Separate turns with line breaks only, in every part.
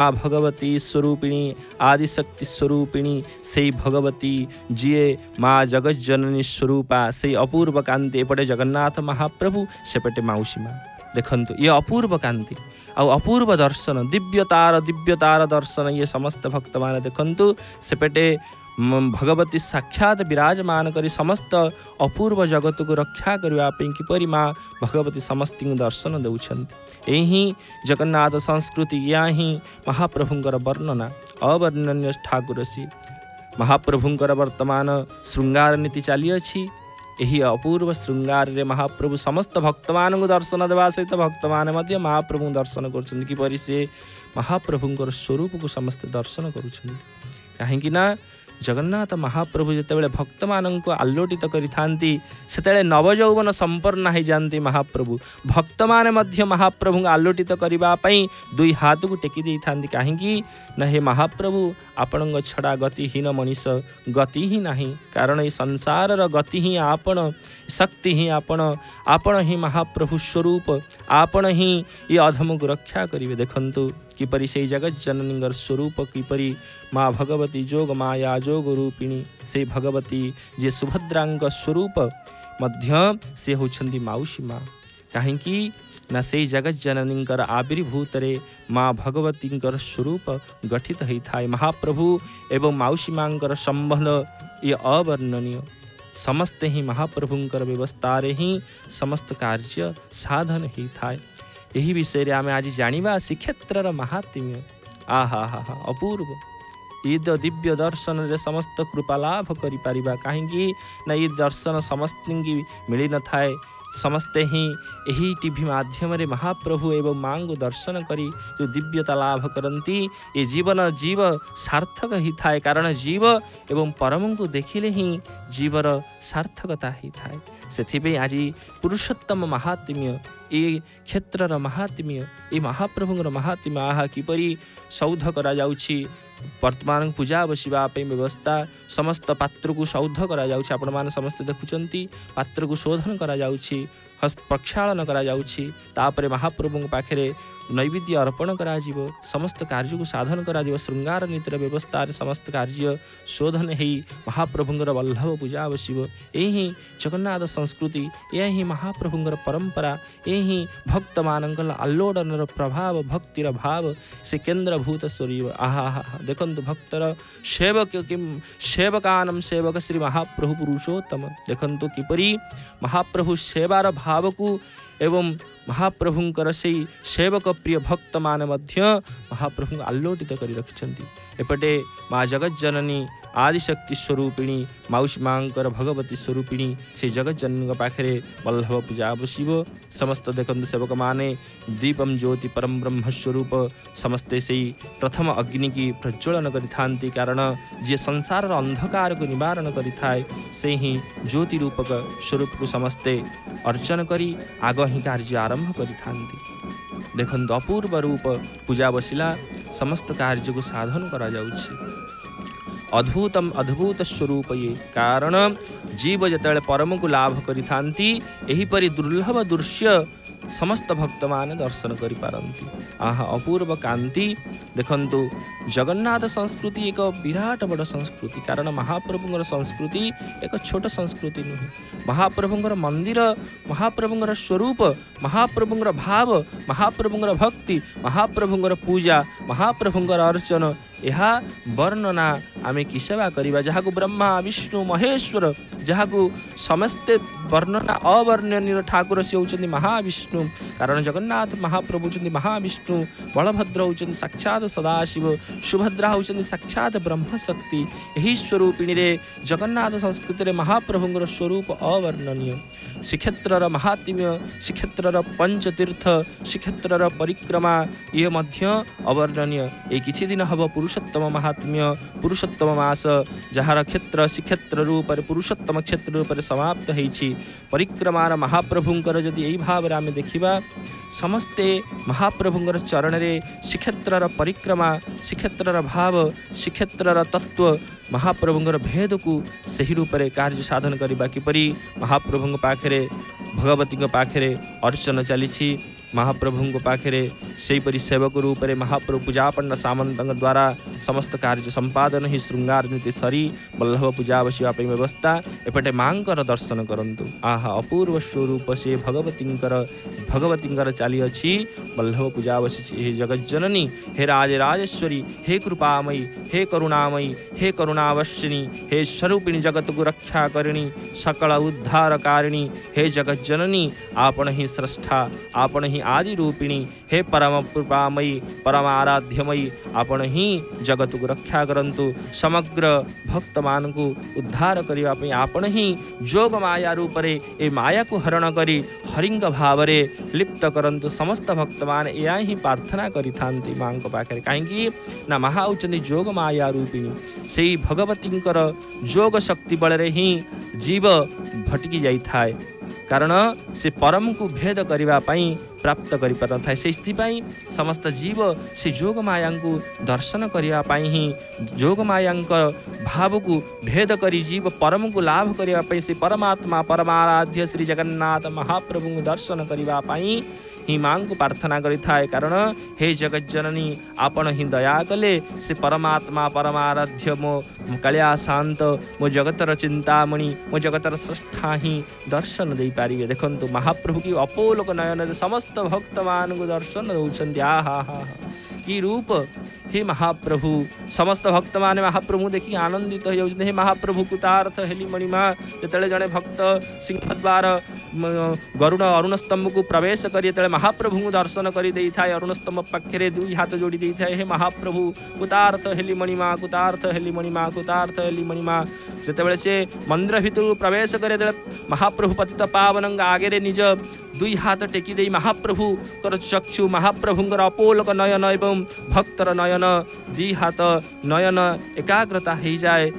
माँ भगवती स्वरूपिणी आदिशक्ति स्वरूपिणी से भगवती जीए माँ जगत जननी स्वरूपा से अपूर्व कांति एपटे जगन्नाथ महाप्रभु सेपटे माउसी माँ देखंतु ये अपूर्व कांति आ अपूर्व दर्शन दिव्यतार दर्शन ये समस्त भक्त मान देखंतु सेपटे भगवती साक्षात विराजमान करी समस्त अपूर्व जगत को रक्षा करने किपरि माँ भगवती समस्त दर्शन देउछन्ति। यही जगन्नाथ संस्कृति या ही महाप्रभुंकर वर्णना अवर्णनीय ठाकुर सी महाप्रभुंकर वर्तमान श्रृंगार नीति चली अछि। यही अपूर्व श्रृंगार रे महाप्रभु समस्त भक्त मान दर्शन देवा सहित भक्त माने महाप्रभु दर्शन करुछन्ति किपरि से महाप्रभुंकर स्वरूप को समस्त दर्शन करुछन्ति। काहेकि ना जगन्नाथ महाप्रभु जितेबाला भक्त मानक आलोटित करिथांती सेतेबाला नवयौवन संपन्न हो जाती महाप्रभु भक्त माने मध्य महाप्रभु आलोटित करबा पई दुई हाथ को टेकी देई थांती। काहेकि ना हे महाप्रभु आपण छड़ा गतिहीन मनीष गति ही नहीं कारण ये संसार गति ही आपण शक्ति ही आपण ही महाप्रभु स्वरूप आपण ही ये अधम को रक्षा करिवे। देखंतु किपरि से जगत जननींगर स्वरूप किपरि माँ भगवती जोग माया जोग रूपिणी से भगवती जे सुभद्रांग स्वरूप मध्य से होछंती माउसी माँ। काहेकि ना से जगत जननींकर आविर्भूत रे माँ भगवतींकर स्वरूप गठित होई थाए। महाप्रभु एवं माउसी मांकर संबंध ये अवर्णनीय समस्त ही महाप्रभुंकर व्यवस्था रे ही समस्त कार्य साधन ही थाए। यही विषय रे आमे आज जानिबा श्रीक्षेत्रर महात्म्य आहा हा हा अपूर्व ये दिव्य दर्शन रे समस्त कृपा लाभ करि पारिबा। काहेकि ना ये दर्शन समस्त की मिली न थाए समस्ते ही यही टीवी माध्यम रे महाप्रभु एवं माँ को दर्शन करी जो दिव्यता लाभ करती ये जीवन जीव सार्थक ही थाए कारण जीव एवं परम को देखिले ही जीवर सार्थकता ही थाए। से आज पुरुषोत्तम महात्म्य ये क्षेत्रर महात्म्य ये महाप्रभुर महात्म्य आहा किपरि सौध करा जाउछि वर्तमान पूजा बसवा व्यवस्था समस्त पात्र को शौध करा जाउछि। आपण माने समस्त देखुचंती पात्र को शोधन करा जाउछि हस्त प्रक्षालन करा जाउछि तापरे महाप्रभु पाखरे नैवेद्य अर्पण करा जीवो समस्त कार्य को साधन करा जीवो श्रृंगार नीतिर व्यवस्था समस्त कार्य शोधन हेई महाप्रभुंगर वल्लभ पूजा बसिबो। यही जगन्नाथ संस्कृति यही महाप्रभुंगर परंपरा यही भक्त मानंकर आल्लोडनर प्रभाव भक्तिर भाव से केन्द्रभूत स्वरूप आहा हा देखंतु भक्तर सेवक किम सेवकानम सेवक श्री महाप्रभु पुरुषोत्तम देखंतु किपरि महाप्रभु सेवार भाव को एवं महाप्रभुंकर से सेवक प्रिय भक्त मान मध्य महाप्रभु आल्लोटित करी रखिछन्ति। एपटे माँ जगत जननी आदिशक्ति स्वरूपिणी माउसी मांकर भगवती स्वरूपिणी से जगत जननी पाखरे वल्लभ पूजा बसिबो। समस्त देखंतु सेवक माने दीपम ज्योति परम ब्रह्म स्वरूप समस्ते से प्रथम अग्नि की प्रज्वलन करिथांती कारण जे संसार अंधकार को निवारण करिथाए से ही ज्योति रूपक स्वरूप को समस्ते अर्चन करी आग ही कार्य आरंभ करिथांती। देखंतु अपूर्व रूप पूजा बसिला समस्त कार्य को साधन करा जाउछि। अद्भुत स्वरूप ये कारण जीव जतले परम को लाभ करिथांती एहीपरि दुर्लभ दृश्य समस्त भक्त माने दर्शन करि पारंती। आहा अपूर्व कांति देखंतु जगन्नाथ संस्कृति एक विराट बड़ संस्कृति कारण महाप्रभुंगर संस्कृति एक छोट संस्कृति नुहे। महाप्रभुंगर मंदिर महाप्रभुंगर स्वरूप महाप्रभुंगर भाव महाप्रभुंगर भक्ति महाप्रभुंगर पूजा महाप्रभुंगर अर्चन यह वर्णना आमे किसेवा करिबा जहाँ को ब्रह्मा विष्णु महेश्वर जहाँ को समस्ते वर्णना अवर्णनीय ठाकुर से होउचंदी महाविष्णु कारण जगन्नाथ महाप्रभु होउचंदी महाविष्णु बलभद्र होउचंदी साक्षात सदाशिव सुभद्रा होउचंदी साक्षात ब्रह्म शक्ति यही स्वरूपिणी रे जगन्नाथ संस्कृति रे महाप्रभुंगर स्वरूप अवर्णनीय। श्रीक्षेत्रर महात्म्य श्रीक्षेत्रर पंचतीर्थ श्रीक्षेत्रर परिक्रमा ये मध्य अवर्णनीय। ये किछि दिन हब पुरुषोत्तम महात्म्य पुरुषोत्तम मास जार क्षेत्र श्रीक्षेत्र रूप पुरुषोत्तम क्षेत्र रूप समाप्त होइछि। परिक्रमार महाप्रभुंकर जदि यही भाव आमे देखिबा समस्ते महाप्रभुंकर चरण रे श्रीक्षेत्रर परिक्रमा श्रीक्षेत्रर भाव श्रीक्षेत्रर तत्व महाप्रभुंकर भेद को सही रूप से कार्य साधन करबा किपरि महाप्रभुंक पाखरे भगवती पाखरे अर्चन चली महाप्रभु पाखे सेपरी सेवक रूप में महाप्रभु पूजापंड सामंत द्वारा समस्त कार्य संपादन ही श्रृंगार नीति सरी बल्लभ पूजा बसवा व्यवस्था एपटे माँ दर्शन करंतु आहा अपूर्व स्वरूप से भगवतींकर चली अच्छी बल्लभ पूजा बसी जगत जननी हे राज राजेश्वरी हे कृपामयी हे करुणामयी हे करुणावशिनी हे स्वरूपिणी जगत को रक्षा करिणी सकल उद्धार कारिणी हे जगत जननी आपण ही स्रष्टा आपण ही आदि रूपिणी हे परम कृपामयी परम आराध्यमयी आपण ही जगत को रक्षा करंतु समग्र भक्त मान को उद्धार करने आपण ही जोग माया रूप रे ए माया को हरण करी हरिंग भाव रे लिप्त करंतु समस्त भक्त मान या ही प्रार्थना करि थांती मां को पाखे कहीं ना महा उचनी जोग माया रूपिणी से भगवतींकर जोग शक्ति बल रे ही जीव भटकी जाई थाए कारण से परम को भेद करने प्राप्त कर पार से समस्त जीव से जोग माया को दर्शन करने ही जोग माया भाव को भेद करी जीव परम को लाभ करने से परमात्मा परमाराध्य श्री जगन्नाथ महाप्रभु को दर्शन करने ही मां को प्रार्थना करिथाए कारण हे जगत जननी आपण ही दया कले से परमात्मा परमाराध्य मो कालिया शांत मो जगतर चिंतामणि मो जगतर स्रष्टा ही दर्शन दे पारिबे देखंतु महाप्रभु की अपोलोक नयन समस्त भक्त मान को दर्शन दउछन्ति आहा हा की रूप हे महाप्रभु समस्त भक्त माने महाप्रभु देखि आनंदित हो जाउछन्ति हे महाप्रभु कृतार्थ हेली मणिमा जेतले जने भक्त सिंहद्वार गरुड़ अरुण स्तंभ को प्रवेश करी महाप्रभु को दर्शन कर दे था अरुण स्तंभ पाखे दुई हाथ जोड़ी दे था हे महाप्रभु कुतार्थ हेली मणिमा कुतार्थ हेली मणिमा कुतार्थ हेली मणिमा से से मंदिर भितर प्रवेश करे महाप्रभु पतित पावन आगे निज दुई हाथ टेकी दे महाप्रभु कर चक्षु महाप्रभुंर अपोलोक नयन एवं भक्तर नयन दी हाथ नयन एकाग्रता हो जाए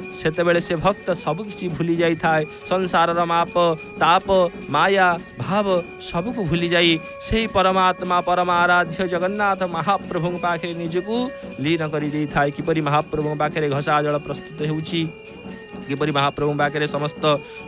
से भक्त सब किसी भूली जाई थाए संसार माप ताप माया भाव सबको भूली जाई से परमात्मा परमाराध्य जगन्नाथ महाप्रभु पाखे निजको लीन कर थाए किपरि महाप्रभु पाखे घसा जल प्रस्तुत होउछि किपरि महाप्रभु पाखे समस्त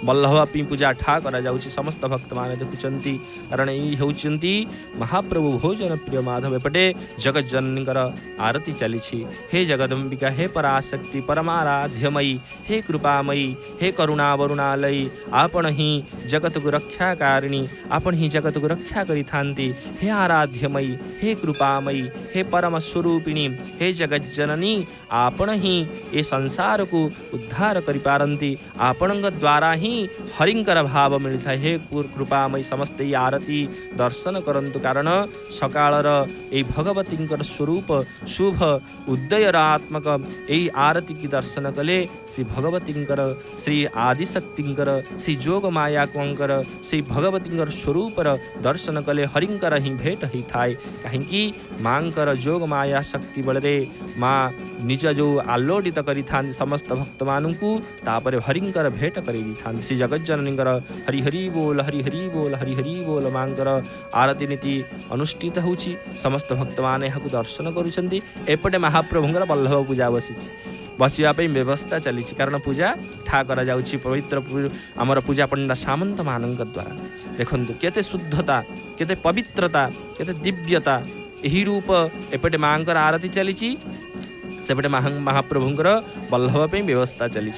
बल्लभ पूजा ठा करा जाउछि समस्त भक्त माने देखुचंती कारण ई होउचंती महाप्रभु भोजन प्रिय माधव एपटे जगत जननीकर आरती चलीछि हे जगदम्बिका हे पराशक्ति परमाराध्यमयी हे कृपामयी हे करुणा वरुणालयी आपण ही जगत को रक्षा कारिणी आपण ही जगत को रक्षा करि थांती हे आराध्यमयी हे कृपामयी हे परम स्वरूपिणी हे जगत जननी आपण ही ए संसार को उद्धार करि पारंती आपणंग द्वारा ही हरिंकर भाव मिलता है हे कृपामयी समस्त आरती दर्शन करंतु कारण सकाळर ए भगवतींकर स्वरूप शुभ उदयरात्मक यही आरती की दर्शन कले श्री भगवतींकर श्री आदिशक्तिंकर श्री जोग मायाकर श्री भगवतींकर स्वरूपर दर्शन कले हरिंकर ही भेट ही थाए कहीं मांकर जोग माया शक्ति बलरे माँ निज जो आलोडित करी थांती समस्त भक्त मानू तापर हरिंकर भेट करी थांती श्री जगत जननीकर हरि हरि बोल हरि हरि बोल हरि हरि बोल मांकर आरती नीति अनुष्ठित होउछि समस्त भक्त माने यहाँ दर्शन करुछन्ति एपटे महाप्रभुंकर बल्लभ पूजा बसिया व्यवस्था चली कारण पूजा ठा करा जाउछि पवित्र आमर पूजा पंडा सामंत मानक द्वारा देखंतु केते शुद्धता केते पवित्रता केते दिव्यता यही रूप एपटे मांकर आरती चली सेपटे महाप्रभुंकर बल्लभ व्यवस्था चली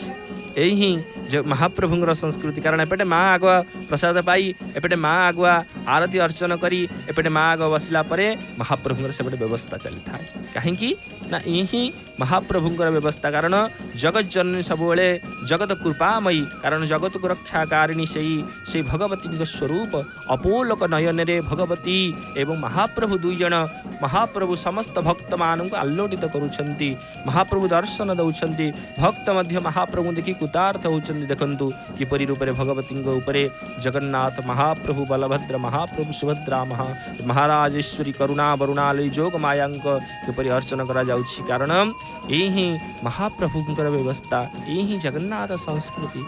यही जो महाप्रभुंर संस्कृति कारण एपटे माँ आगुआ प्रसाद पाई एपटे माँ आगुआ आरती अर्चन करी एपटे माँ आगुआ बसला परे महाप्रभुंर सेपटे व्यवस्था चली थाए कहीं ना यही महाप्रभुंर व्यवस्था कारण जगत जननी सबुले जगत कृपामयी कारण जगत को रक्षाकारिणी से भगवती स्वरूप अपोलोक नयन रे भगवती एवं महाप्रभु दुई जन महाप्रभु समस्त भक्त मान आलोडित करुछन्ति महाप्रभु दर्शन दौरान भक्त मध्य महाप्रभु देखि कृतार्थ होउछन्ति देखंतु किपरि रूपरे भगवती उपरे जगन्नाथ महाप्रभु बलभद्र महाप्रभु सुभद्रा महाराजेश्वरी करुणा वरुणालय जोग मायांक किपरि अर्चन करा जाउछि कारण यही महाप्रभुंकर व्यवस्था यही जगन्नाथ संस्कृति।